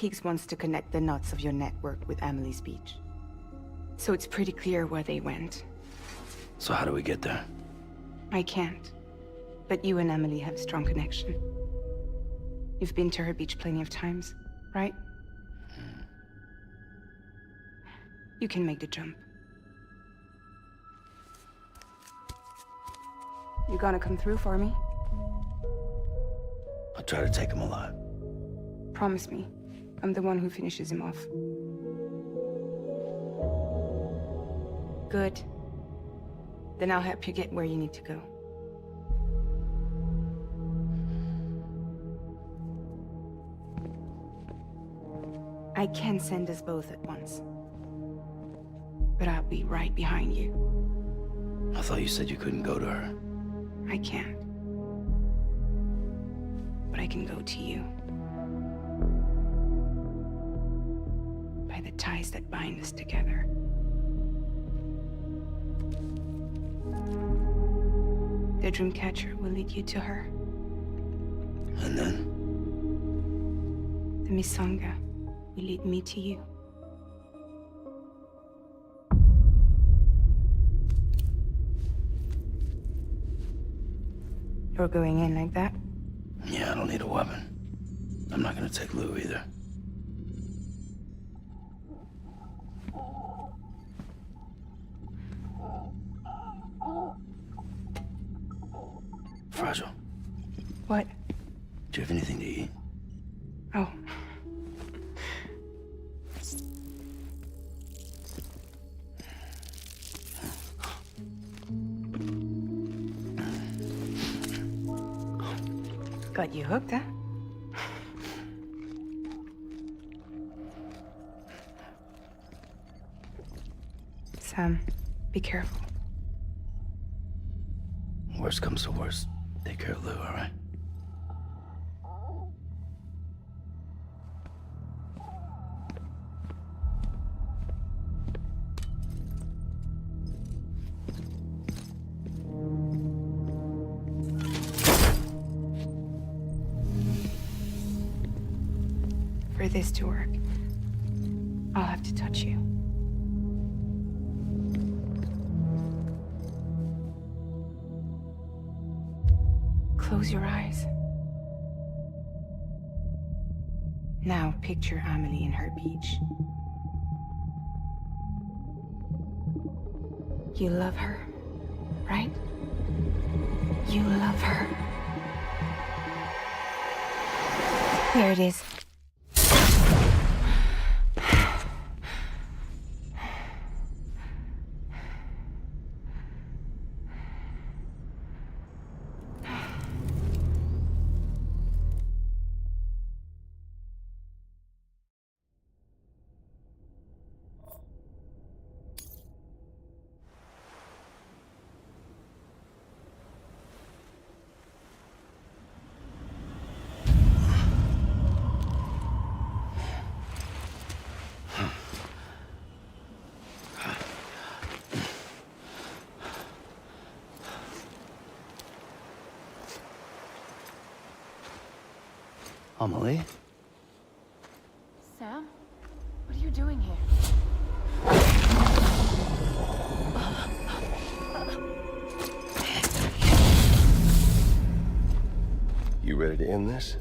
Higgs wants to connect the knots of your network with Amelie's beach. So it's pretty clear where they went. So how do we get there? I can't. But you and Amelie have a strong connection. You've been to her beach plenty of times, right? You can make the jump. You gonna come through for me? I'll try to take him alive. Promise me. I'm the one who finishes him off. Good. Then I'll help you get where you need to go. I can send us both at once. But I'll be right behind you. I thought you said you couldn't go to her. I can't. But I can go to you. By the ties that bind us together. The Dreamcatcher will lead you to her. And then? The Misanga will lead me to you. You're going in like that? Yeah, I don't need a weapon. I'm not gonna take Lou either. Fragile. What? Do you have anything to eat? Oh. Got you hooked, huh? Sam, be careful. Worst comes to worst. Take care of Lou, all right? For this to work, I'll have to touch you. Close your eyes. Now picture Amelie in her beach. You love her, right? You love her. There it is. Amelie? Sam? What are you doing here? You ready to end this?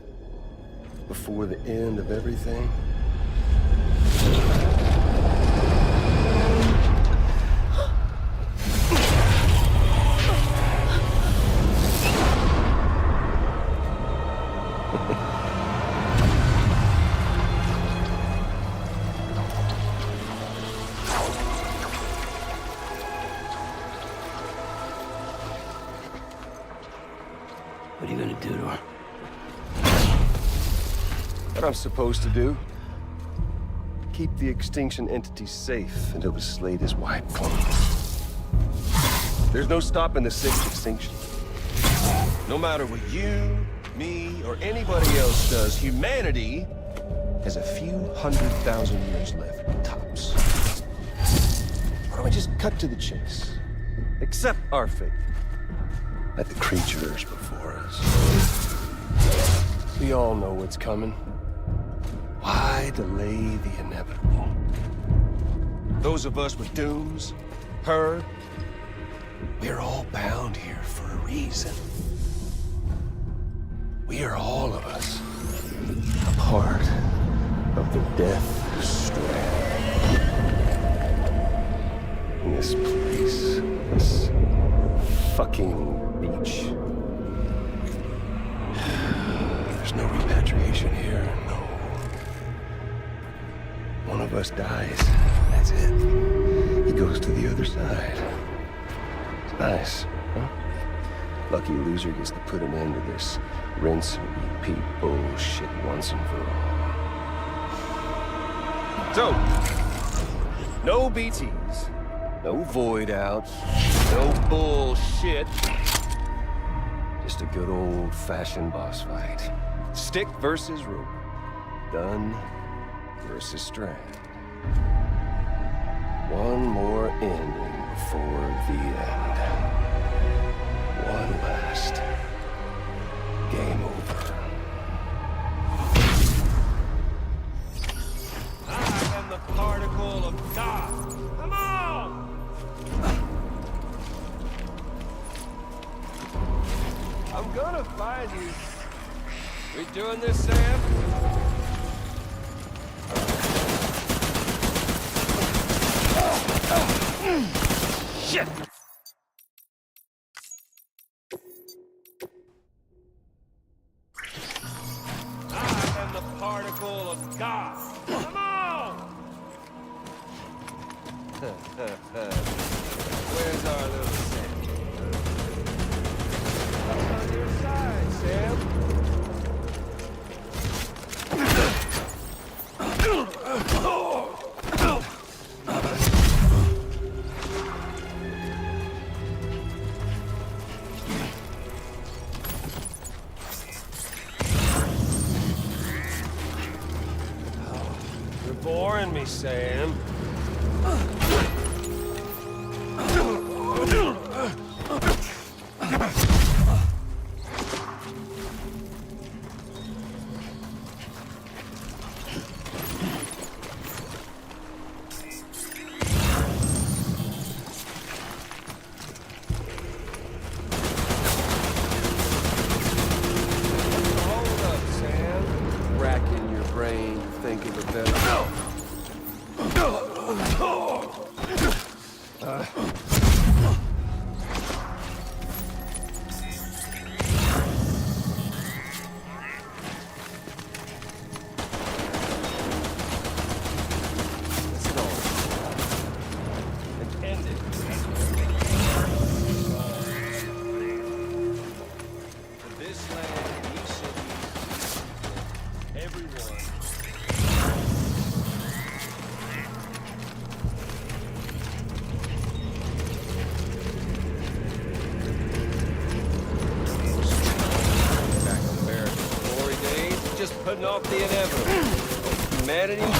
Before the end of everything? What are you gonna do to her? What I'm supposed to do? Keep the extinction entity safe until the slate is wiped clean. There's no stopping the sixth extinction. No matter what you, me, or anybody else does, humanity has a few 100,000 years left, tops. Why don't we just cut to the chase? Accept our fate. Let the creatures before us. We all know what's coming. Why I delay the inevitable. Those of us with dooms, her, we're all bound here for a reason. We are all of us a part of the Death Strand. In this place, this fucking beach. There's no repatriation here, no. One of us dies, that's it. He goes to the other side. It's nice, huh? Lucky loser gets to put an end to this rinse and repeat bullshit once and for all. So, no BTs, no void outs, no bullshit. Just a good old-fashioned boss fight. Stick versus rope. Gun versus strand. One more ending before the end. One last game over. I am the particle of God. Come on! I'm gonna find you. We doing this, Sam? Shit! I am the particle of God. Come on! Where's our little Sam? I'm on your side, Sam. You're boring me, Sam. Putting off the inevitable. Humanity. Oh,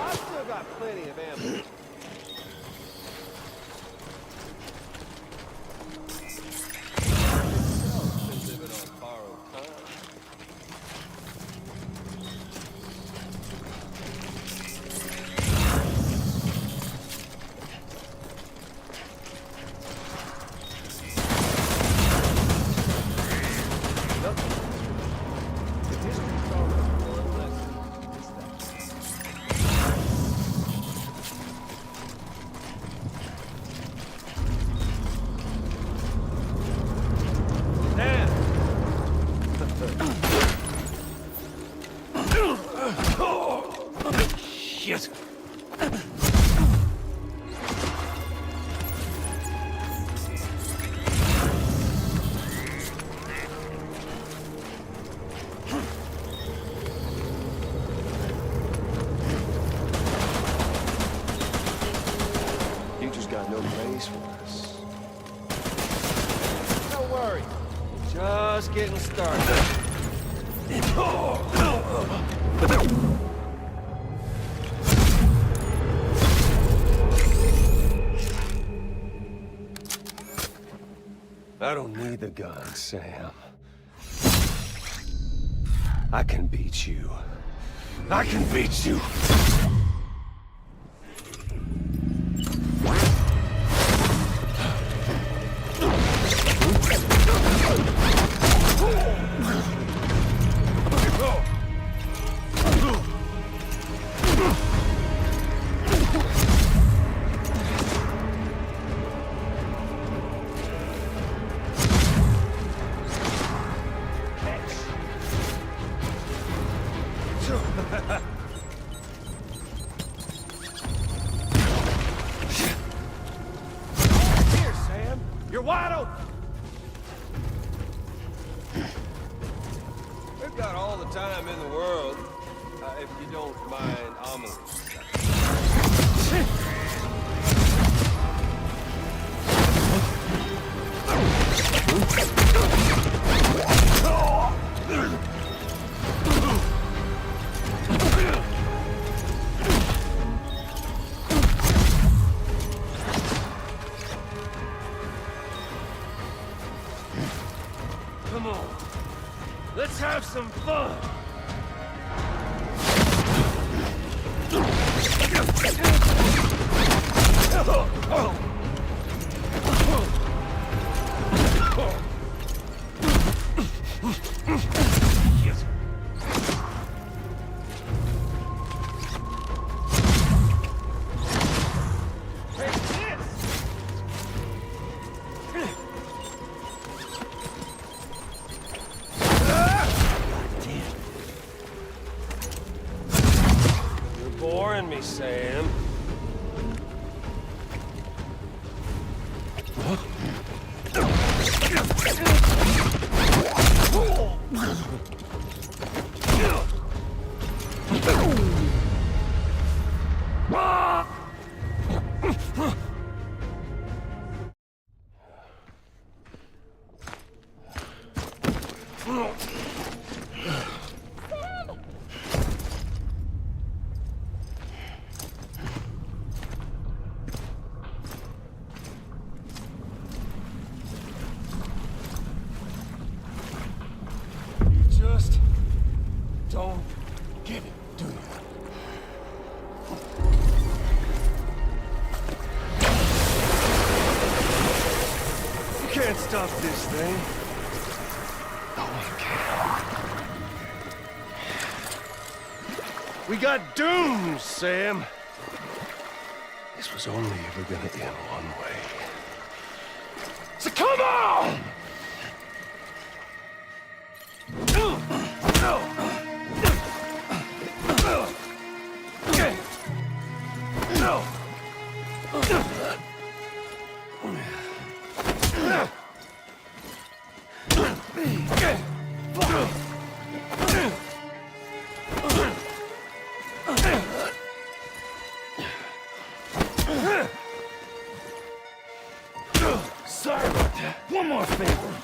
I've still got plenty of ammo. Been living on borrowed time. Shit! You just got no place for us. Don't worry. Just getting started. I don't need the gun, Sam. I can beat you. I can beat you! Here, Sam! You're wide open! We've got all the time in the world, if you don't mind omelets. Come on, let's have some fun! Boring me, Sam. Just don't get it, do you? You can't stop this thing. No one can. We got dooms, Sam. This was only ever gonna end one way. So come on! Sorry about that. One more favor.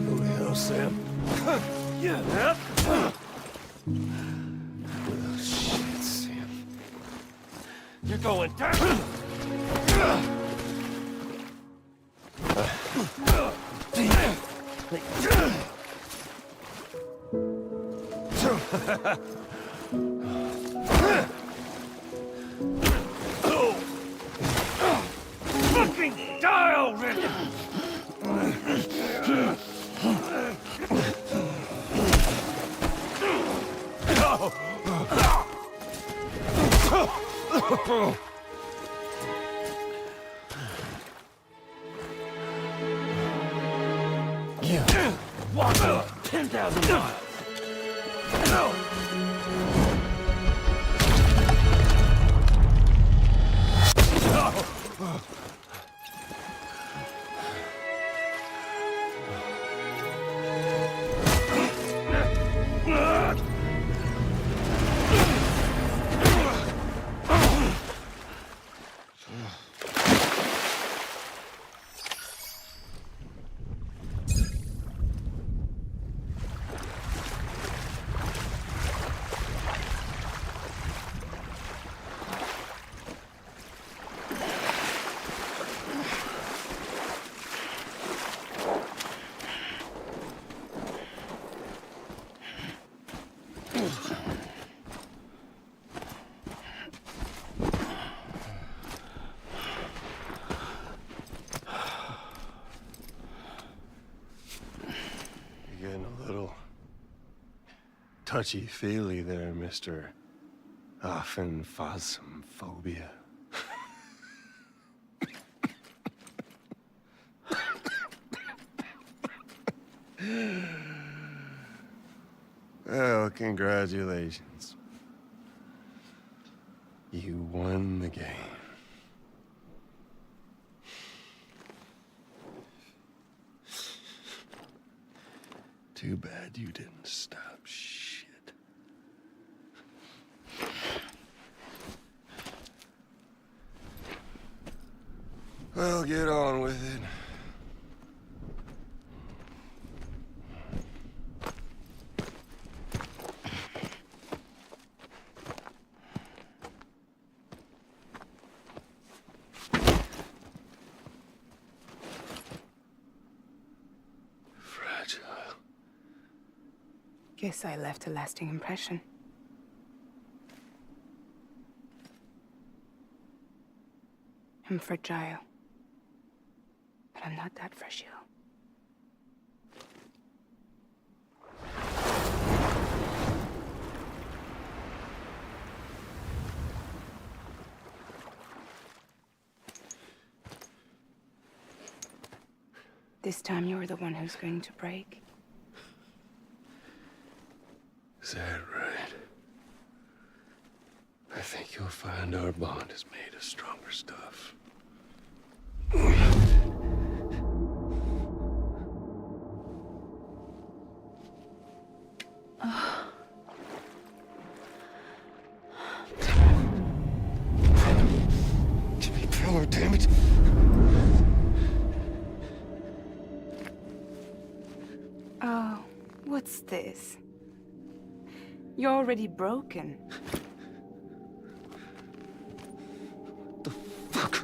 Go to hell, Sam. Yeah. Oh, shit, Sam. You're going down! Fucking die already! You walk 10,000 miles. Touchy-feely there, Mr. Aphenphasmophobia. Well, congratulations. You won the game. Too bad you didn't stop shit. Well, get on with it. Fragile. Guess I left a lasting impression. I'm fragile. But I'm not that fragile. This time you're the one who's going to break. Is that right? I think you'll find our bond is made of stronger stuff. Jimmy Keller, damn it! Oh, what's this? You're already broken. The fuck?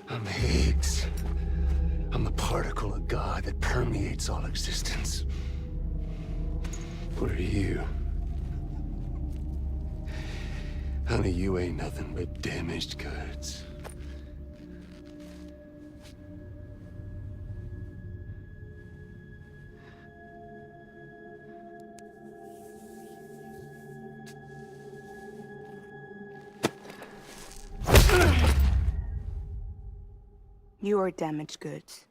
I'm Higgs. I'm the particle of God that permeates all existence. What are you? Honey, you ain't nothing but damaged goods. You are damaged goods.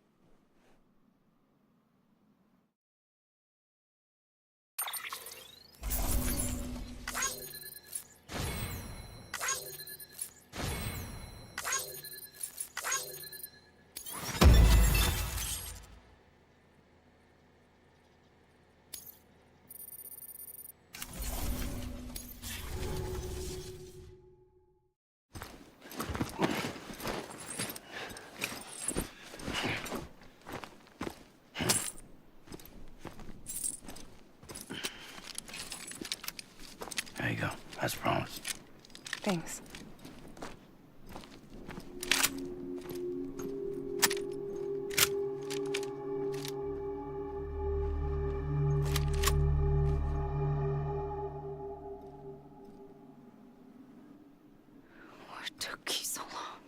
Thanks. What took you so long?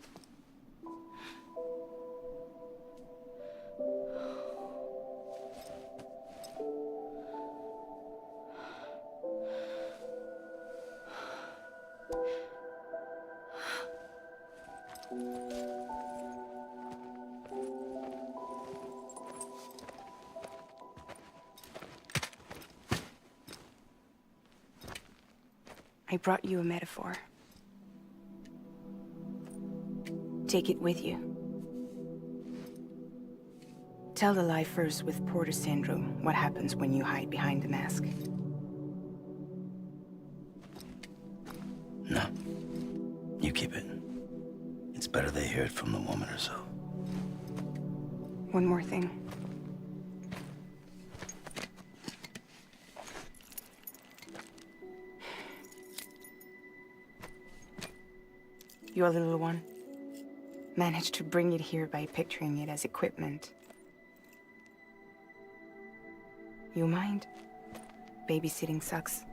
I brought you a metaphor. Take it with you. Tell the lifers with Porter syndrome what happens when you hide behind the mask. No. You keep it. It's better they hear it from the woman herself. One more thing. Your little one managed to bring it here by picturing it as equipment. You mind? Babysitting sucks.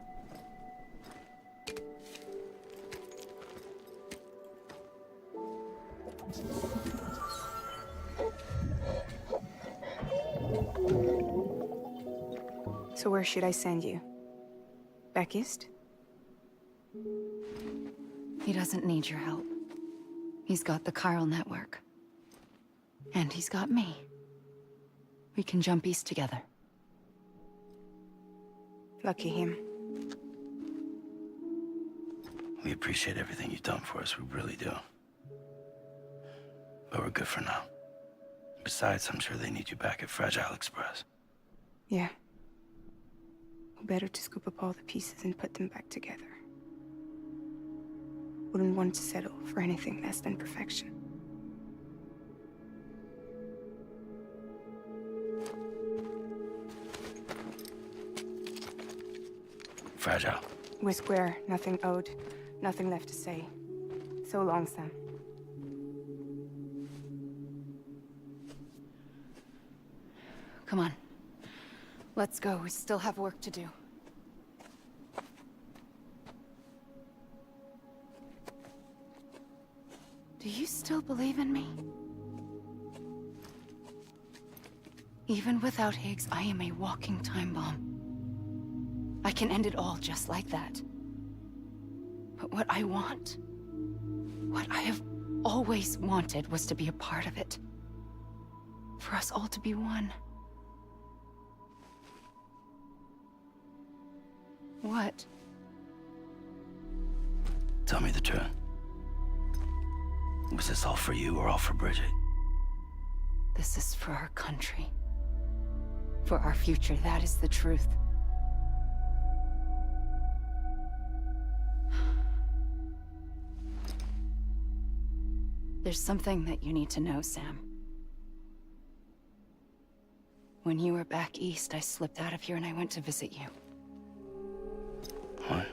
So where should I send you? Back east? He doesn't need your help. He's got the chiral network. And he's got me. We can jump east together. Lucky him. We appreciate everything you've done for us, we really do. But we're good for now. Besides, I'm sure they need you back at Fragile Express. Yeah. Better to scoop up all the pieces and put them back together. Wouldn't want to settle for anything less than perfection. Fragile. We're square, nothing owed, nothing left to say. So long, Sam. Come on. Let's go. We still have work to do. Do you still believe in me? Even without Higgs, I am a walking time bomb. I can end it all just like that. But what I want, what I have always wanted, was to be a part of it. For us all to be one. What? Tell me the truth. Was this all for you or all for Bridget? This is for our country. For our future, that is the truth. There's something that you need to know, Sam. When you were back east, I slipped out of here and I went to visit you. What?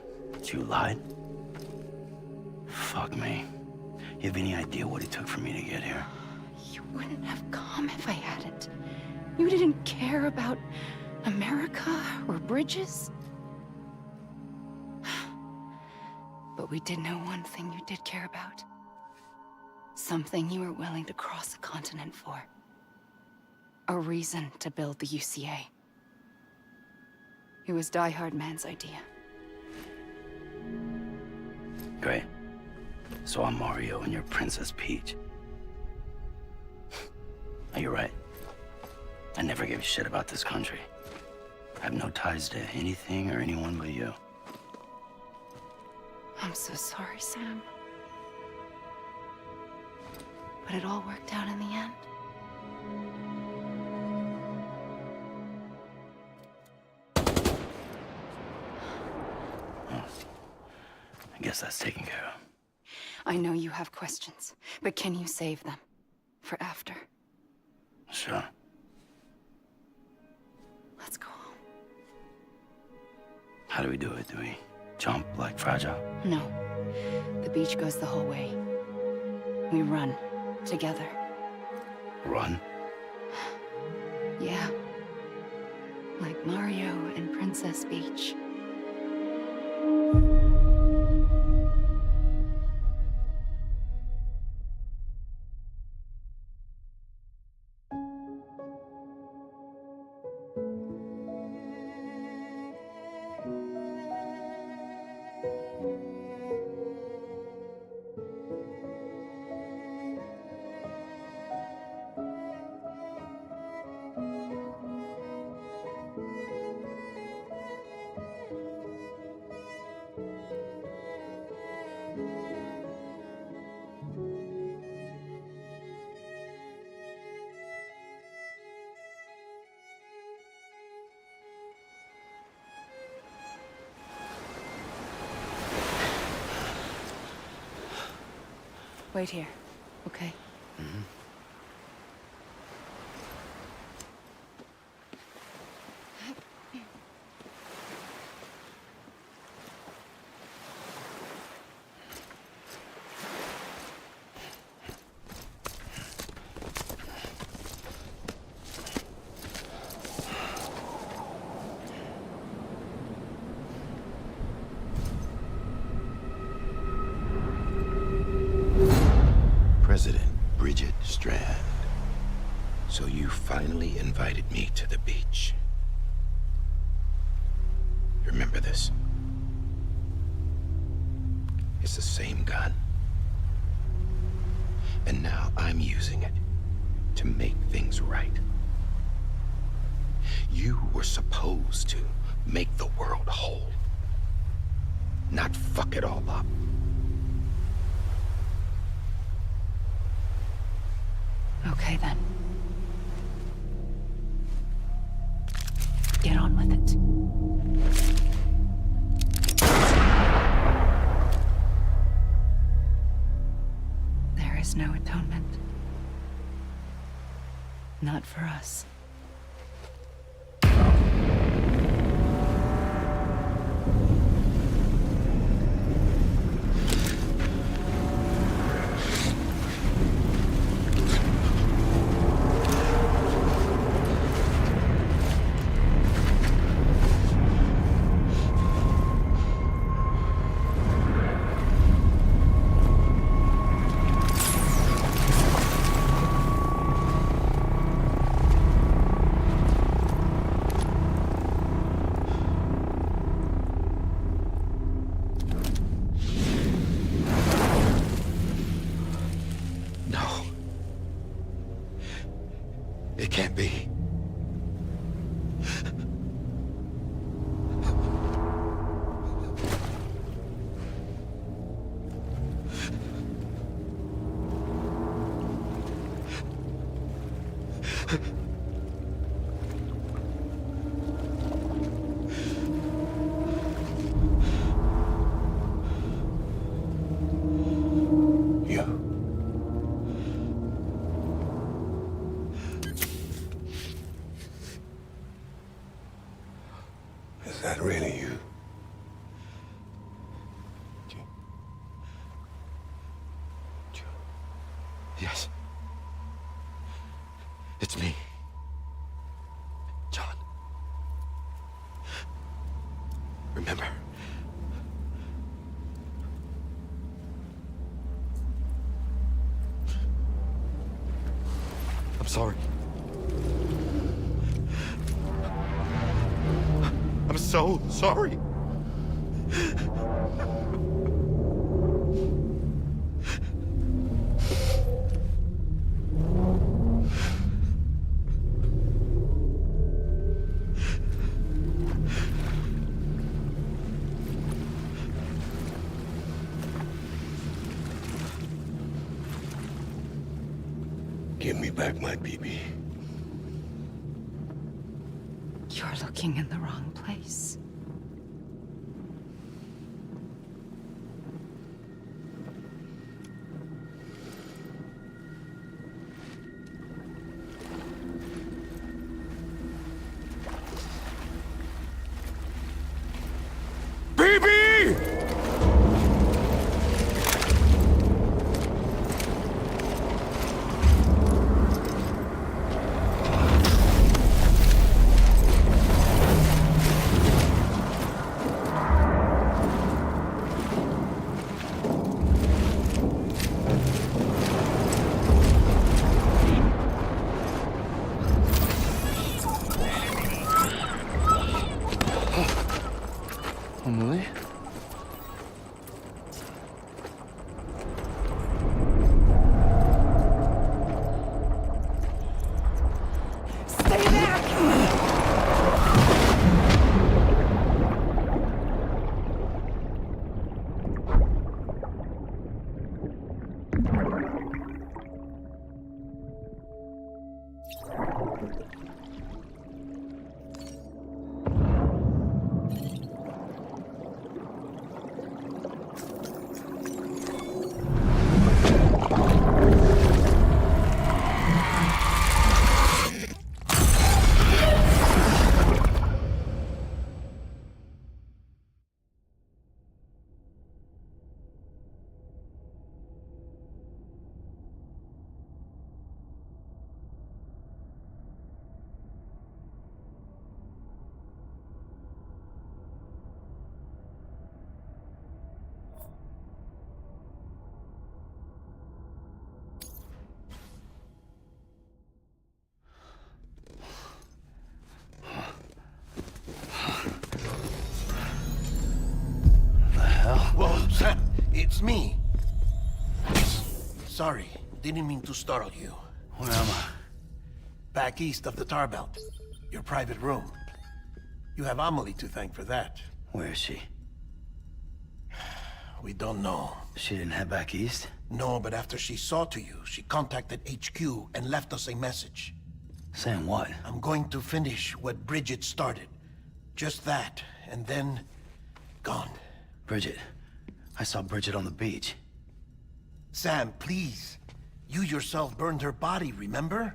You lied? Fuck me. You have any idea what it took for me to get here? You wouldn't have come if I hadn't. You didn't care about America or bridges. But we did know one thing you did care about. Something you were willing to cross a continent for. A reason to build the UCA. It was Die Hard Man's idea. Great. So I'm Mario and you're Princess Peach. Are you right? I never gave a shit about this country. I have no ties to anything or anyone but you. I'm so sorry, Sam. But it all worked out in the end. Oh. I guess that's taken care of. I know you have questions, but can you save them? For after? Sure. Let's go home. How do we do it? Do we jump like Fragile? No. beach goes the whole way. We run. Together. Run? Yeah. Like Mario and Princess Peach. Wait here, okay? Mm-hmm. President Bridget Strand. So you finally invited me to the beach. Remember this? It's the same gun. And now I'm using it to make things right. You were supposed to make the world whole, not fuck it all up. Okay, then. Get on with it. There is no atonement. Not for us. It can't be. Is that really you? Yes. It's me. John. Remember? I'm sorry. I'm so sorry. Give me back my BB. You're looking in the wrong place. BB! Whoa, Sam, it's me. Sorry, didn't mean to startle you. Where am I? Back east of the tar belt. Your private room. You have Amelie to thank for that. Where is she? We don't know. She didn't head back east? No, but after she saw to you, she contacted HQ and left us a message. Saying what? I'm going to finish what Bridget started. Just that, and then... gone. Bridget. I saw Bridget on the beach. Sam, please. You yourself burned her body, remember?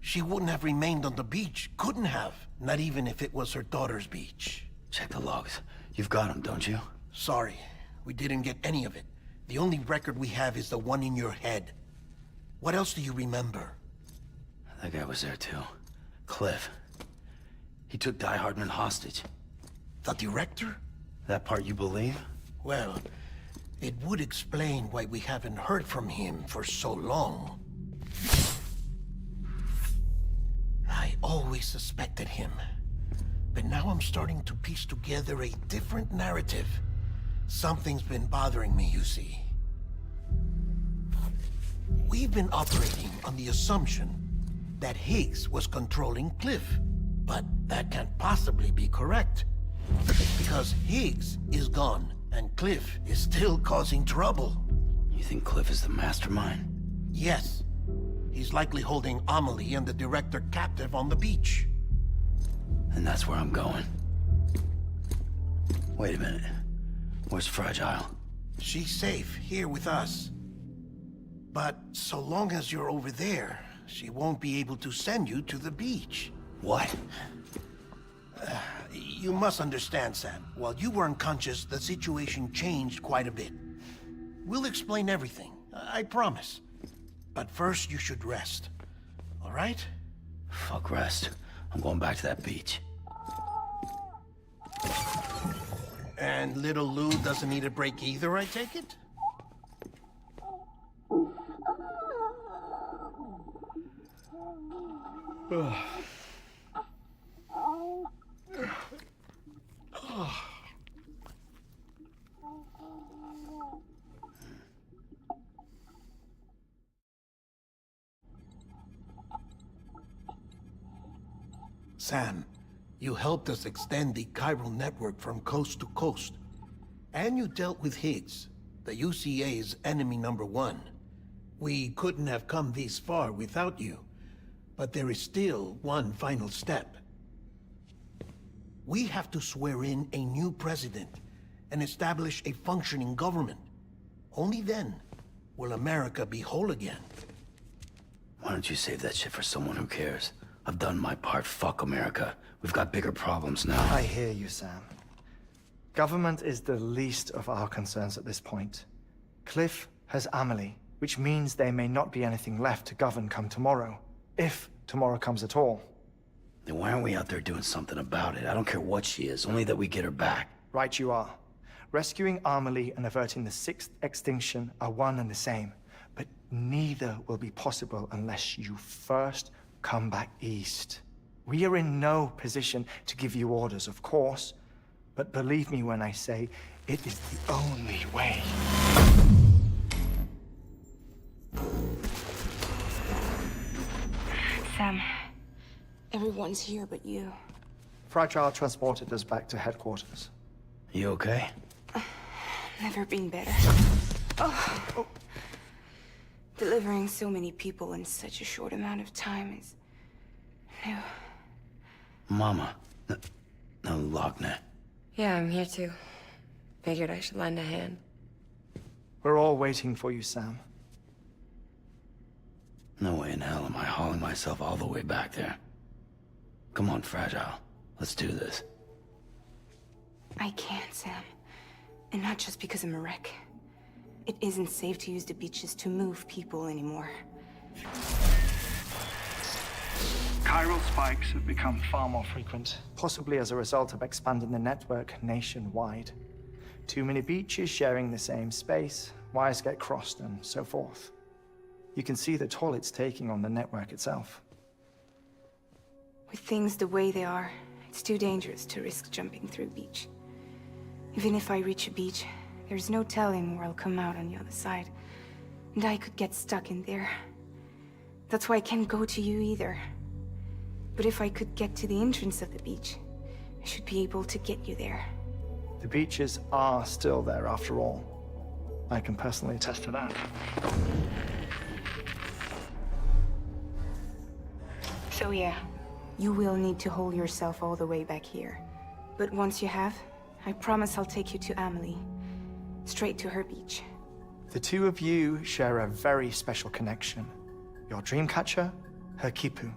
She wouldn't have remained on the beach. Couldn't have. Not even if it was her daughter's beach. Check the logs. You've got them, don't you? Sorry, we didn't get any of it. The only record we have is the one in your head. What else do you remember? That guy was there too. Cliff. He took Die Hardman hostage. The director? That part you believe? Well, it would explain why we haven't heard from him for so long. I always suspected him. But now I'm starting to piece together a different narrative. Something's been bothering me, you see. We've been operating on the assumption that Higgs was controlling Cliff. But that can't possibly be correct. Because Higgs is gone, and Cliff is still causing trouble. You think Cliff is the mastermind? Yes. He's likely holding Amelie and the director captive on the beach. And that's where I'm going. Wait a minute. Where's Fragile? She's safe here with us. But so long as you're over there, she won't be able to send you to the beach. What? You must understand, Sam. While you were unconscious, the situation changed quite a bit. We'll explain everything, I promise. But first, you should rest. All right? Fuck rest. I'm going back to that beach. And little Lou doesn't need a break either, I take it? Sam, you helped us extend the chiral network from coast to coast. And you dealt with Higgs, the UCA's enemy #1. We couldn't have come this far without you. But there is still one final step. We have to swear in a new president and establish a functioning government. Only then will America be whole again. Why don't you save that shit for someone who cares? I've done my part. Fuck America. We've got bigger problems now. I hear you, Sam. Government is the least of our concerns at this point. Cliff has Amelie, which means there may not be anything left to govern come tomorrow. If tomorrow comes at all. Then why aren't we out there doing something about it? I don't care what she is, only that we get her back. Right you are. Rescuing Amelie and averting the 6th extinction are one and the same. But neither will be possible unless you first come back east. We are in no position to give you orders, of course. But believe me when I say, it is the only way. Sam, everyone's here but you. Fragile transported us back to headquarters. You okay? Never been better. Oh. Delivering so many people in such a short amount of time is... No. Mama. No, Logne. Yeah, I'm here too. Figured I should lend a hand. We're all waiting for you, Sam. No way in hell am I hauling myself all the way back there. Come on, Fragile. Let's do this. I can't, Sam. And not just because I'm a wreck. It isn't safe to use the beaches to move people anymore. Chiral spikes have become far more frequent, possibly as a result of expanding the network nationwide. Too many beaches sharing the same space, wires get crossed, and so forth. You can see the toll it's taking on the network itself. With things the way they are, it's too dangerous to risk jumping through a beach. Even if I reach a beach, there's no telling where I'll come out on the other side. And I could get stuck in there. That's why I can't go to you either. But if I could get to the entrance of the beach, I should be able to get you there. The beaches are still there after all. I can personally attest to that. So yeah, you will need to hold yourself all the way back here. But once you have, I promise I'll take you to Amelie. Straight to her beach. The two of you share a very special connection. Your dreamcatcher, her Kipu.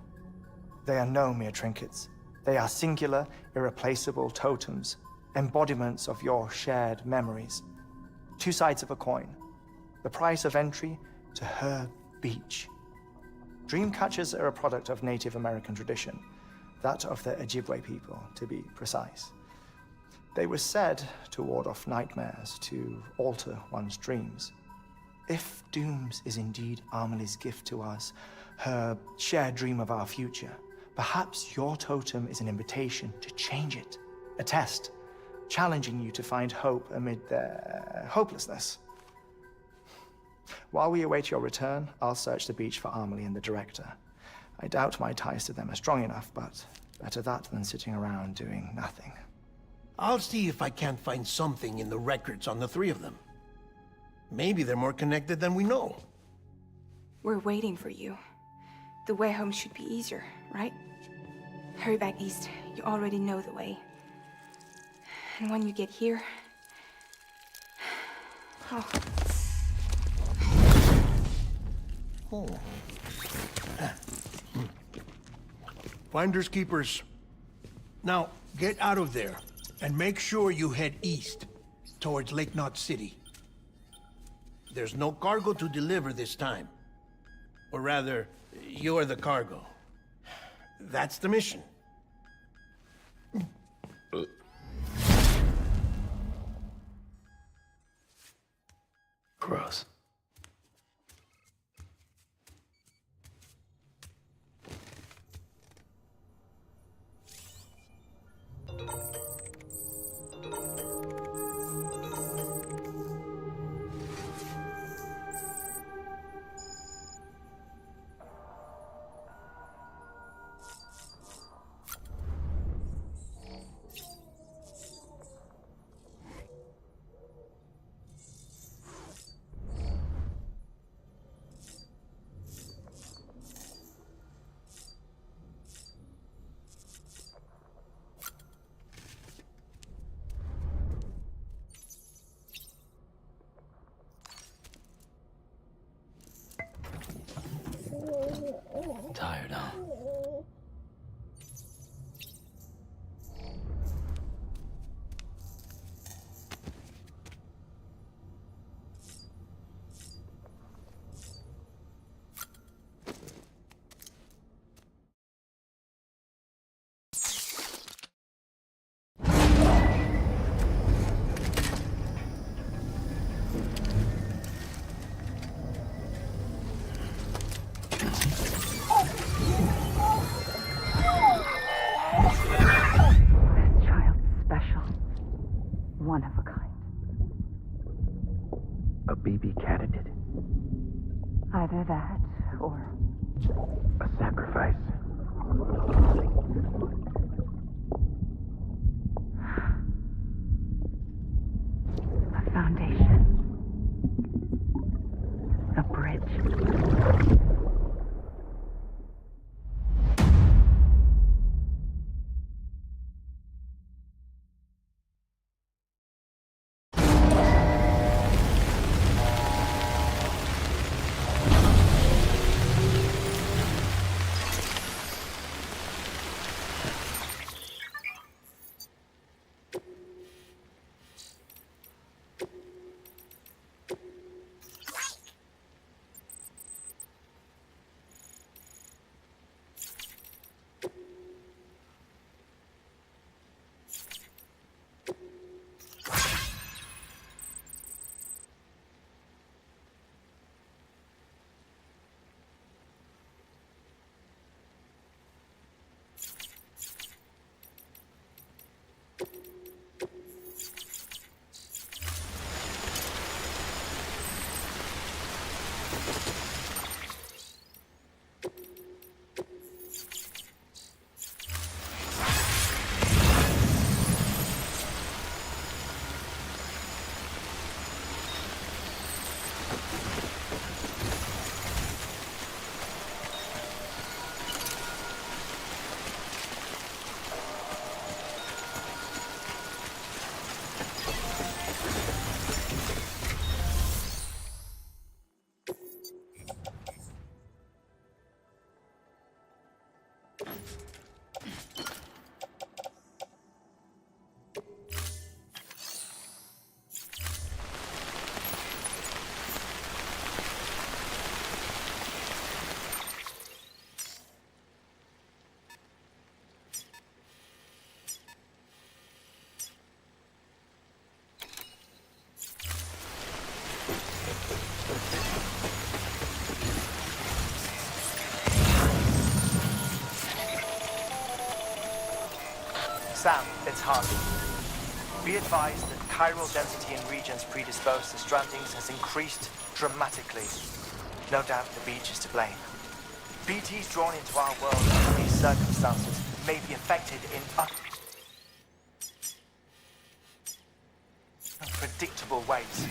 They are no mere trinkets. They are singular, irreplaceable totems, embodiments of your shared memories. Two sides of a coin. The price of entry to her beach. Dreamcatchers are a product of Native American tradition, that of the Ojibwe people, to be precise. They were said to ward off nightmares, to alter one's dreams. If Dooms is indeed Amelie's gift to us, her shared dream of our future, perhaps your totem is an invitation to change it. A test, challenging you to find hope amid their hopelessness. While we await your return, I'll search the beach for Amelie and the director. I doubt my ties to them are strong enough, but better that than sitting around doing nothing. I'll see if I can't find something in the records on the three of them. Maybe they're more connected than we know. We're waiting for you. The way home should be easier, right? Hurry back east. You already know the way. And when you get here... Oh. Oh. Finders keepers. Now, get out of there, and make sure you head east, towards Lake Knot City. There's no cargo to deliver this time. Or rather, you're the cargo. That's the mission. Gross. Tired, huh? One of a kind. A BB candidate? Either that, or... A sacrifice? a foundation. A bridge. Sam, it's Harvey. Be advised that chiral density in regions predisposed to strandings has increased dramatically. No doubt the beach is to blame. BTs drawn into our world under these circumstances may be affected in unpredictable ways.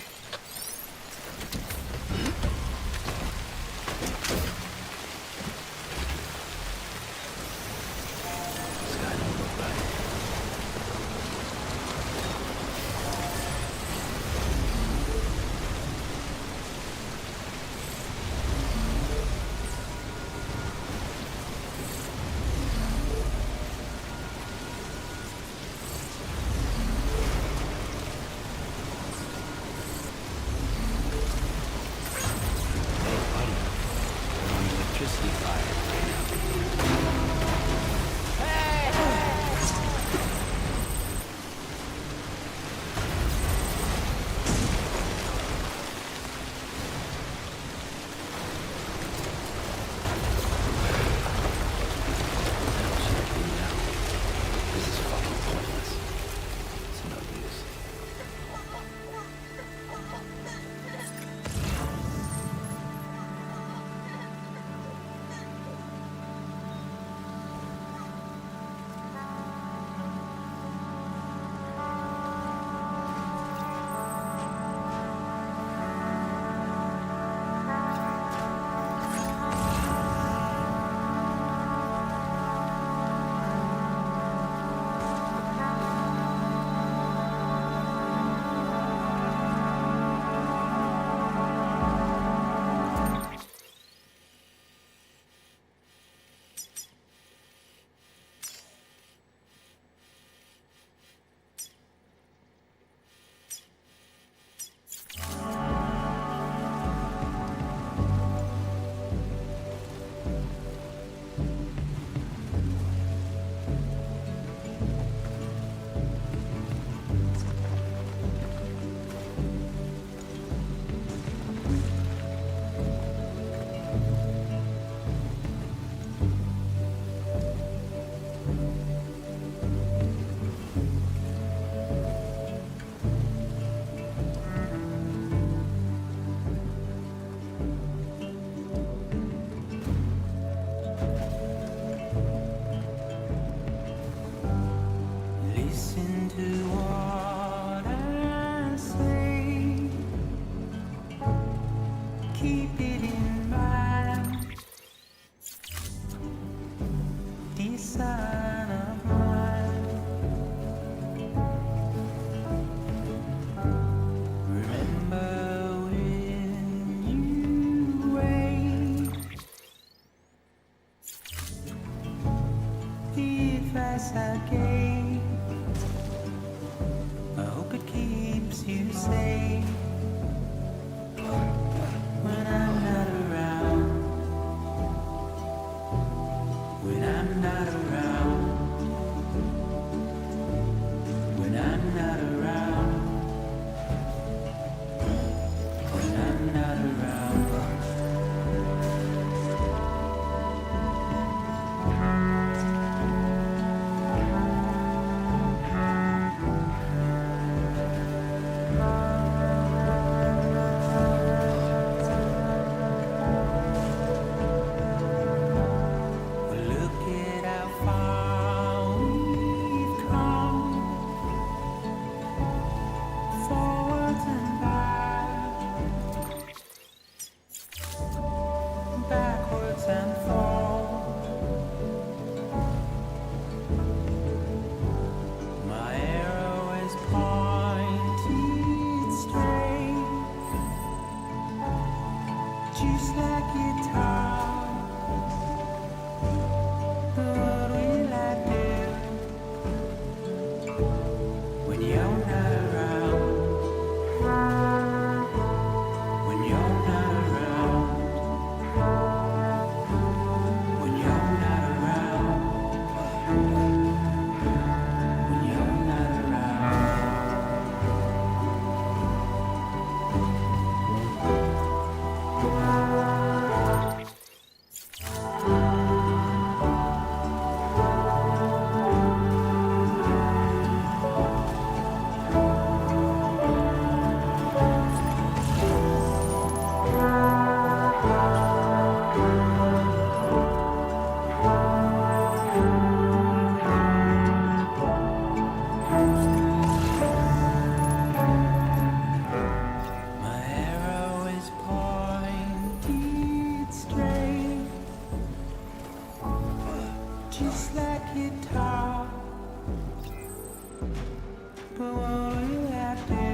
keep it in mind. Dear son of mine, remember when you wake, the advice I gave, I hope it keeps you safe. When I'm not around, when I'm not around, when I'm not around, when I'm not around. Look at how far we've come, forwards and backwards and forth. My arrow is pointed straight, just like guitar. What will I do when you're not around? When you're not around? When you're not around? When you're not My arrow is pointed straight, just like guitar. But what will I do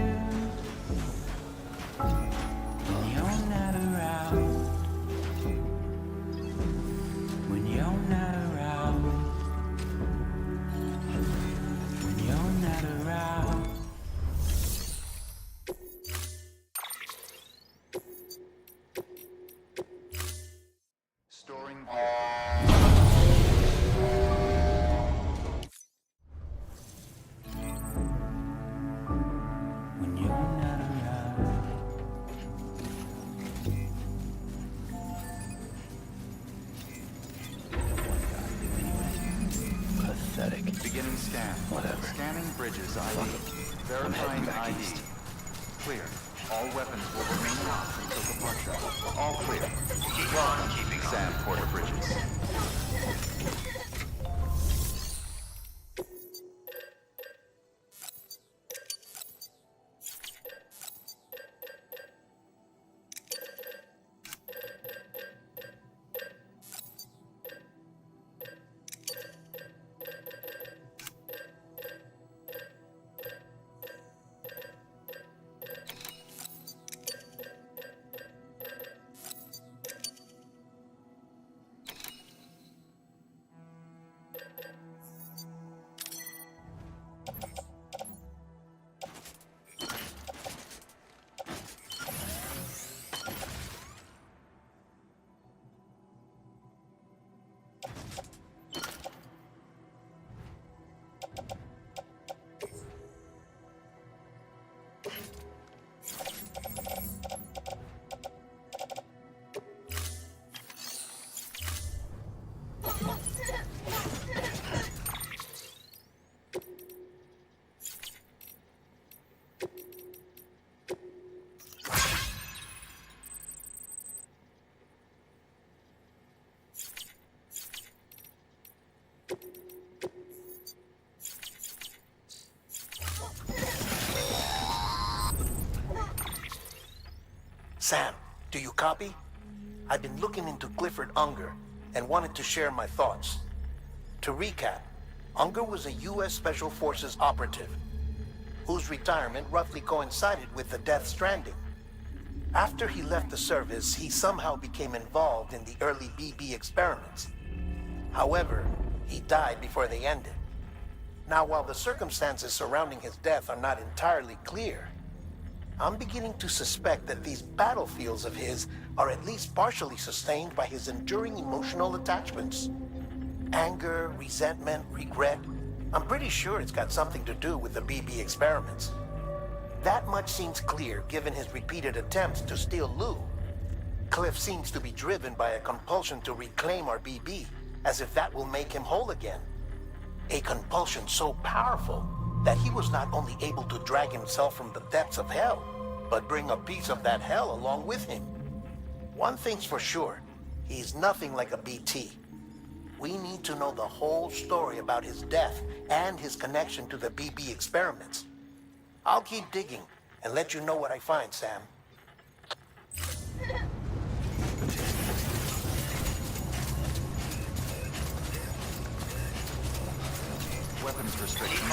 when you're not around? When you're not around? When you're not around? Storing When you're not around. Pathetic. beginning scan. Whatever. Scanning bridges ID. I'm Verifying heading back ID. east. Clear. All weapons will remain locked until departure. All clear. Welcome, keeping Sam Porter Bridges. Sam, Do you copy? I've been looking into Clifford Unger and wanted to share my thoughts. To recap, Unger was a U.S. Special Forces operative whose retirement roughly coincided with the Death Stranding. After he left the service, he somehow became involved in the early BB experiments. However, he died before they ended. Now, while the circumstances surrounding his death are not entirely clear, I'm beginning to suspect that these battlefields of his are at least partially sustained by his enduring emotional attachments. Anger, resentment, regret. I'm pretty sure it's got something to do with the BB experiments. That much seems clear given his repeated attempts to steal Lou. Cliff seems to be driven by a compulsion to reclaim our BB, as if that will make him whole again. A compulsion so powerful that he was not only able to drag himself from the depths of hell, but bring a piece of that hell along with him. One thing's for sure, he's nothing like a BT. We need to know the whole story about his death and his connection to the BB experiments. I'll keep digging and let you know what I find, Sam. Weapons restrictions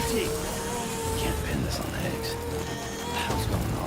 lifted. Can't pin this on the Higgs. What the hell's going on?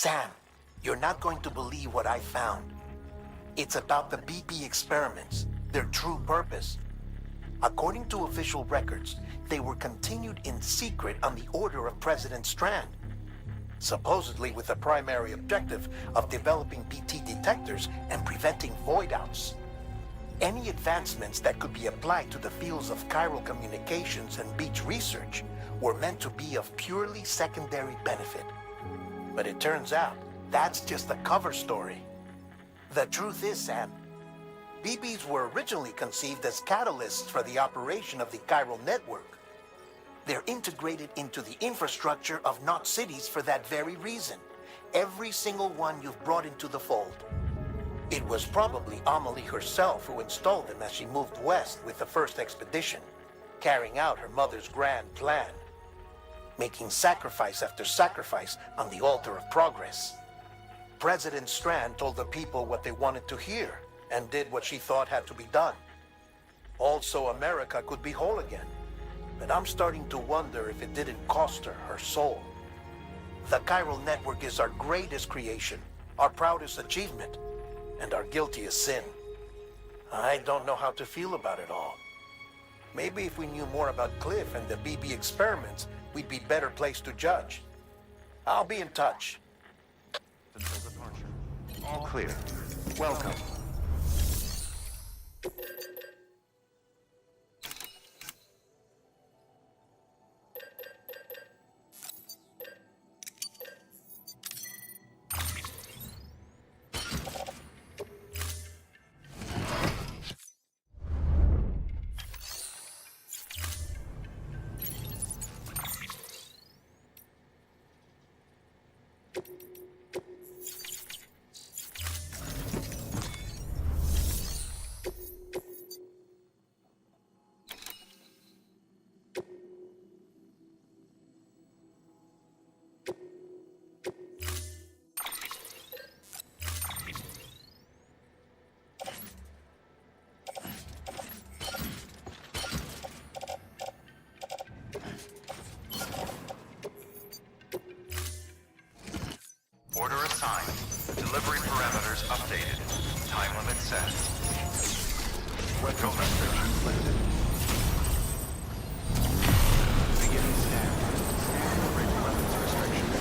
Sam, you're not going to believe what I found. It's about the BP experiments, their true purpose. According to official records, they were continued in secret on the order of President Strand, supposedly with the primary objective of developing BT detectors and preventing void-outs. Any advancements that could be applied to the fields of chiral communications and beach research were meant to be of purely secondary benefit. But it turns out, that's just a cover story. The truth is, Sam, BBs were originally conceived as catalysts for the operation of the chiral network. They're integrated into the infrastructure of Knot cities for that very reason. Every single one you've brought into the fold. It was probably Amelie herself who installed them as she moved west with the first expedition, carrying out her mother's grand plan, making sacrifice after sacrifice on the altar of progress. President Strand told the people what they wanted to hear, and did what she thought had to be done. Also, America could be whole again. But I'm starting to wonder if it didn't cost her her soul. The chiral network is our greatest creation, our proudest achievement, and our guiltiest sin. I don't know how to feel about it all. Maybe if we knew more about Cliff and the BB experiments, we'd be better placed to judge. I'll be in touch. Until departure. All clear. Welcome. Order assigned. Delivery parameters updated. Time limit set. Weapon restrictions lifted. Beginning stand. Stand bridge weapons restrictions.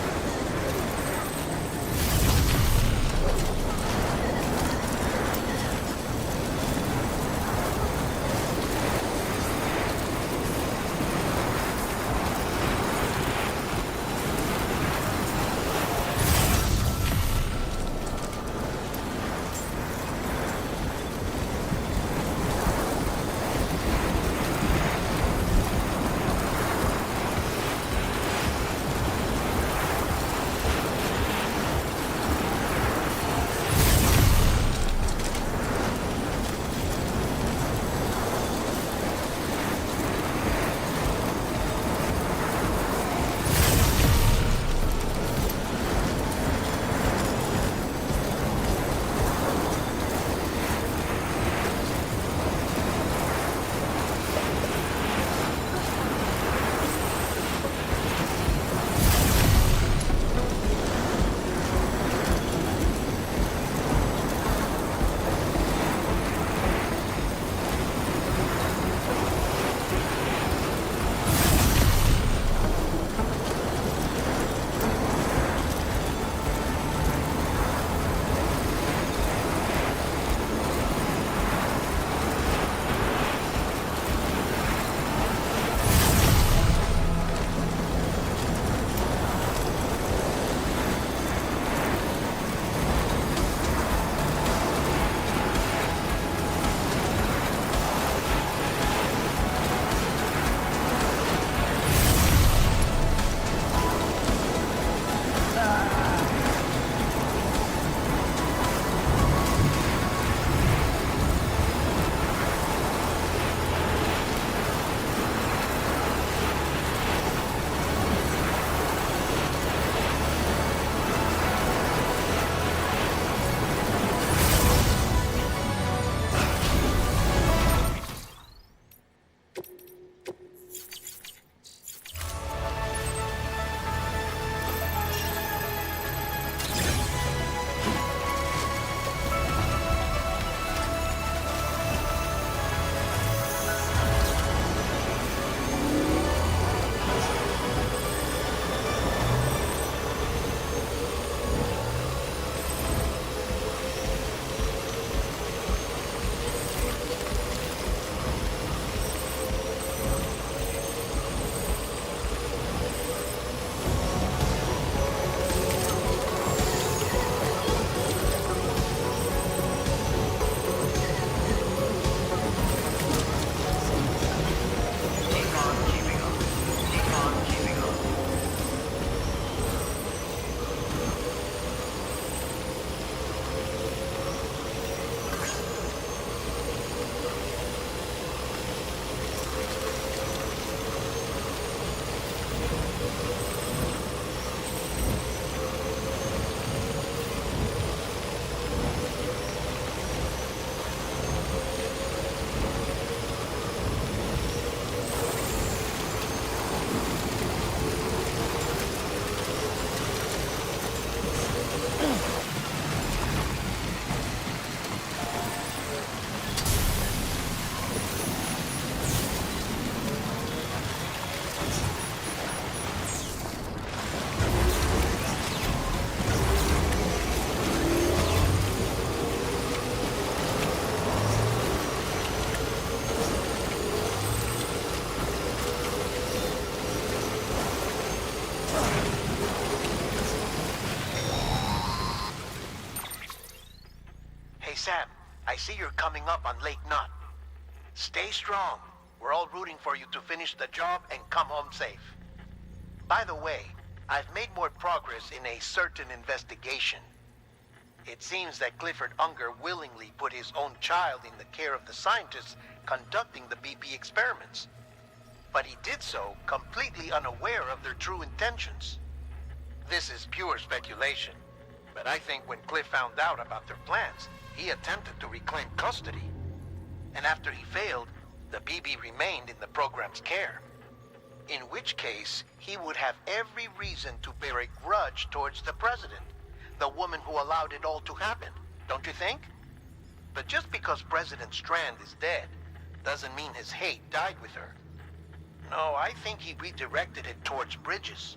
Sam, I see you're coming up on Lake Knot. Stay strong. We're all rooting for you to finish the job and come home safe. By the way, I've made more progress in a certain investigation. It seems that Clifford Unger willingly put his own child in the care of the scientists conducting the BP experiments. But he did so completely unaware of their true intentions. This is pure speculation, but I think when Cliff found out about their plans, he attempted to reclaim custody. And after he failed, the BB remained in the program's care. In which case, he would have every reason to bear a grudge towards the president, the woman who allowed it all to happen, don't you think? But just because President Strand is dead, doesn't mean his hate died with her. No, I think he redirected it towards Bridges.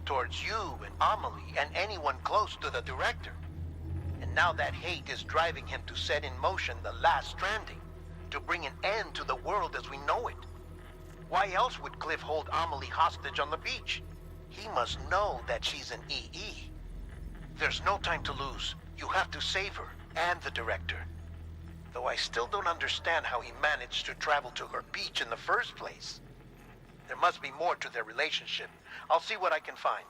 Towards you and Amelie and anyone close to the director. And now that hate is driving him to set in motion the last Stranding, to bring an end to the world as we know it. Why else would Cliff hold Amelie hostage on the beach? He must know that she's an EE. There's no time to lose. You have to save her, and the director. Though I still don't understand how he managed to travel to her beach in the first place. There must be more to their relationship. I'll see what I can find.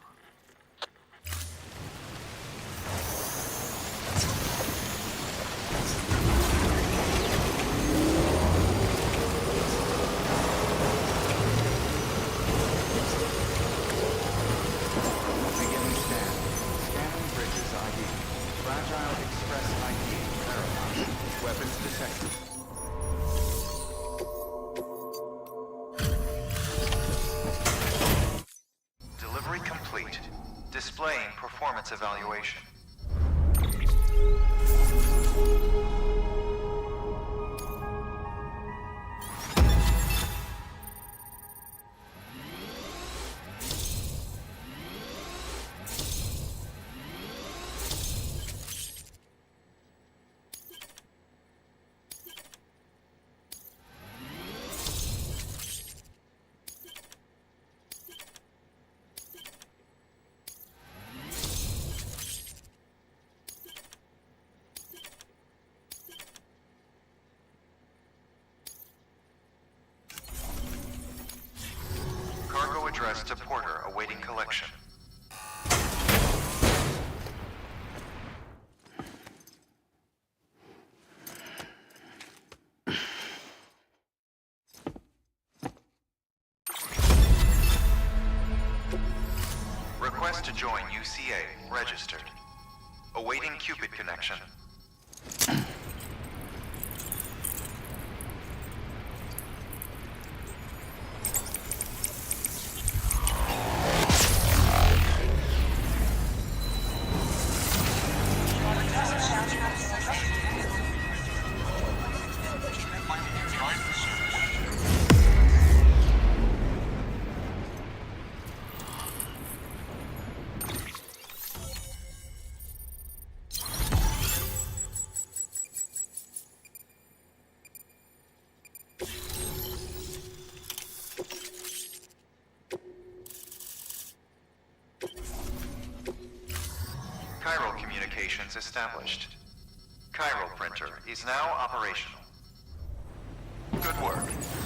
Beginning scan. Scanning Bridges ID. Fragile Express ID. Paramount. Weapons detected. Delivery complete. Displaying performance evaluation. Cargo addressed to Porter awaiting collection. Request to join UCA registered. Awaiting Cupid connection. Chiral communications established. Chiral printer is now operational. Good work.